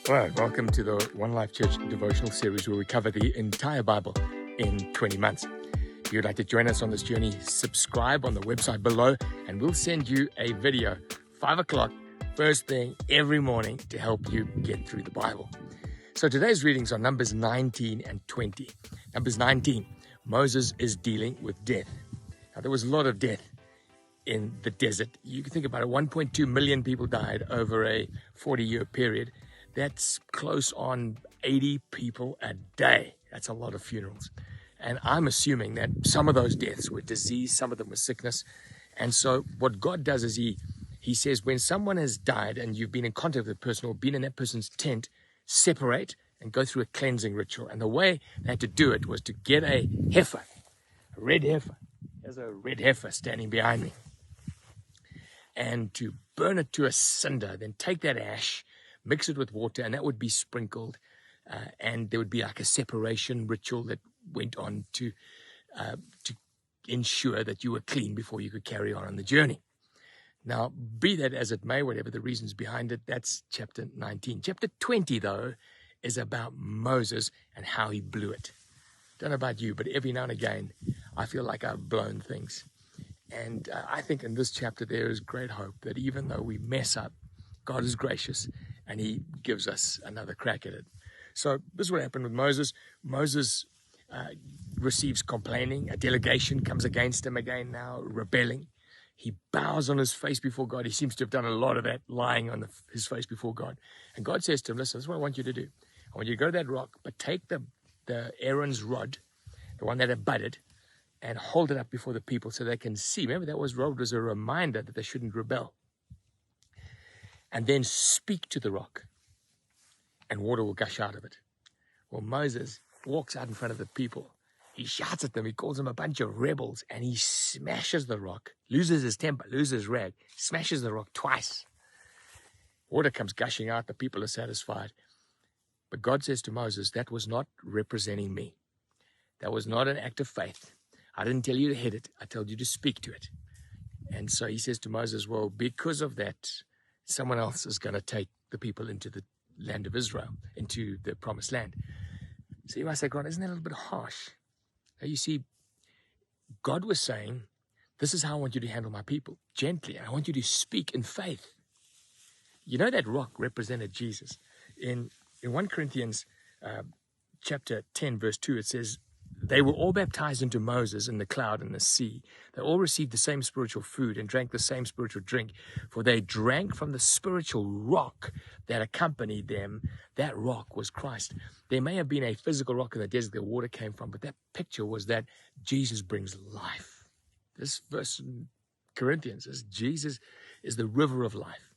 Well, welcome to the One Life Church devotional series where we cover the entire Bible in 20 months. If you'd like to join us on this journey, subscribe on the website below and we'll send you a video, 5 o'clock, first thing every morning to help you get through the Bible. So today's readings are Numbers 19 and 20. Numbers 19, Moses is dealing with death. Now, there was a lot of death in the desert. You can think about it, 1.2 million people died over a 40-year period. That's close on 80 people a day. That's a lot of funerals. And I'm assuming that some of those deaths were disease, some of them were sickness. And so what God does is he says, when someone has died and you've been in contact with the person or been in that person's tent, separate and go through a cleansing ritual. And the way they had to do it was to get a heifer, a red heifer. There's a red heifer standing behind me. And to burn it to a cinder, then take that ash, mix it with water, and that would be sprinkled. And there would be like a separation ritual that went on to ensure that you were clean before you could carry on the journey. Now, be that as it may, whatever the reasons behind it, that's chapter 19. Chapter 20, though, is about Moses and how he blew it. Don't know about you, but every now and again, I feel like I've blown things. And I think in this chapter, there is great hope that even though we mess up, God is gracious and he gives us another crack at it. So this is what happened with Moses. Moses receives complaining. A delegation comes against him again now, rebelling. He bows on his face before God. He seems to have done a lot of that, lying on his face before God. And God says to him, listen, this is what I want you to do. I want you to go to that rock, but take the Aaron's rod, the one that had budded, and hold it up before the people so they can see. Remember, that rod was a reminder that they shouldn't rebel. And then speak to the rock, and water will gush out of it. Well, Moses walks out in front of the people. He shouts at them. He calls them a bunch of rebels, and he smashes the rock, loses his temper, loses his rag, smashes the rock twice. Water comes gushing out. The people are satisfied. But God says to Moses, that was not representing me. That was not an act of faith. I didn't tell you to hit it. I told you to speak to it. And so he says to Moses, well, because of that, someone else is going to take the people into the land of Israel, into the promised land. So you might say, God, isn't that a little bit harsh? Now, you see, God was saying, this is how I want you to handle my people, gently. And I want you to speak in faith. You know that rock represented Jesus. In 1 Corinthians chapter 10, verse 2, it says, they were all baptized into Moses in the cloud and the sea. They all received the same spiritual food and drank the same spiritual drink, for they drank from the spiritual rock that accompanied them. That rock was Christ. There may have been a physical rock in the desert that water came from, but that picture was that Jesus brings life. This verse in Corinthians is Jesus is the river of life.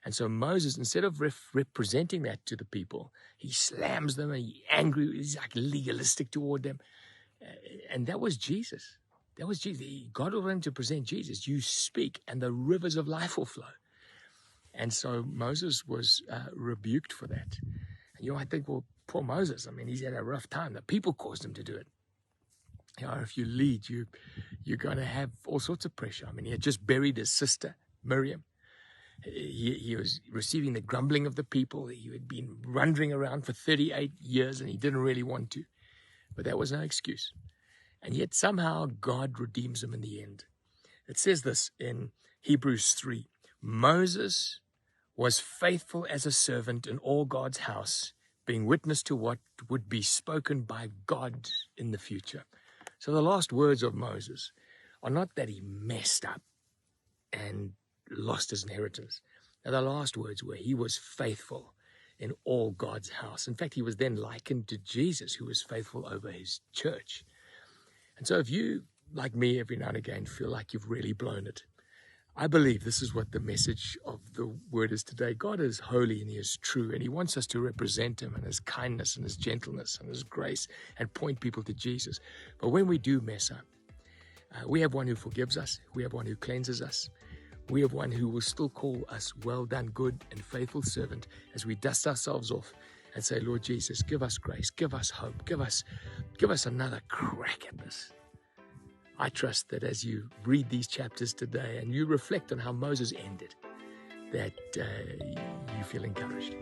And so Moses, instead of representing that to the people, he slams them and he's angry. He's like legalistic toward them. And that was Jesus. That was Jesus. God wanted him to present Jesus. You speak and the rivers of life will flow. And so Moses was rebuked for that. And I think, well, poor Moses, he's had a rough time. The people caused him to do it. If you lead, you're going to have all sorts of pressure. He had just buried his sister, Miriam. He was receiving the grumbling of the people. He had been wandering around for 38 years and he didn't really want to. But that was no excuse. And yet somehow God redeems him in the end. It says this in Hebrews 3. Moses was faithful as a servant in all God's house, being witness to what would be spoken by God in the future. So the last words of Moses are not that he messed up and lost his inheritance. Now, the last words were he was faithful in all God's house. In fact, he was then likened to Jesus, who was faithful over his church. And so if you, like me, every now and again feel like you've really blown it, I believe this is what the message of the word is today. God is holy and he is true, and he wants us to represent him and his kindness and his gentleness and his grace and point people to Jesus. But when we do mess up, we have one who forgives us. We have one who cleanses us. We have one who will still call us well done, good and faithful servant, as we dust ourselves off and say, Lord Jesus, give us grace, give us hope, give us another crack at this. I trust that as you read these chapters today and you reflect on how Moses ended, that you feel encouraged.